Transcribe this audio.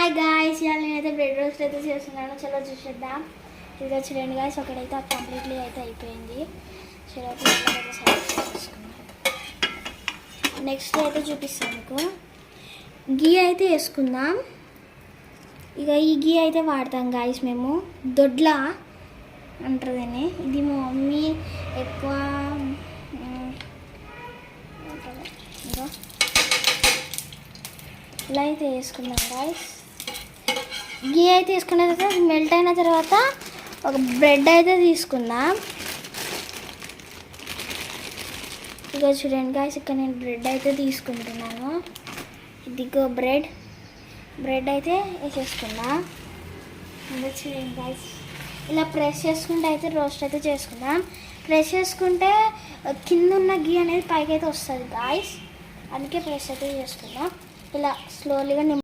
Hi guys, ఇవాళ నేనైతే bread roast అయితే చేస్తున్నాను. చలో చూసేద్దాం. ఇదిగో చూడండి గాయ్స్, ఒకటైతే కంప్లీట్లీ అయితే అయిపోయింది. చలో అయితే సెలెక్ట్ చేసుకున్నాను. నెక్స్ట్ అయితే చూపిస్తాను మీకు. గీ అయితే వేసుకుందాం. ఇక ఈ గీ అయితే వాడతాం గాయ్స్. మేము దొడ్ల అంటారని, ఇది మా మమ్మీ ఎక్కువ ఇలా అయితే వేసుకుందాం గాయ్స్. గీ అయితే వేసుకున్న తర్వాత మెల్ట్ అయిన తర్వాత ఒక బ్రెడ్ అయితే తీసుకుందాం. ఇక చూడండి గాయ్స్, ఇక్కడ నేను బ్రెడ్ అయితే తీసుకుంటున్నాను. ఇదిగో బ్రెడ్ అయితే వేసేసుకుందాం. ఇంకా చూడండి గాయ్స్, ఇలా ప్రెస్ చేసుకుంటే అయితే రోస్ట్ అయితే చేసుకుందాం. ప్రెస్ చేసుకుంటే కింద ఉన్న గీ అనేది పైకి అయితే వస్తుంది గాయ్స్, అందుకే ప్రెస్ అయితే చేసుకుందాం. ఇలా స్లోలీగా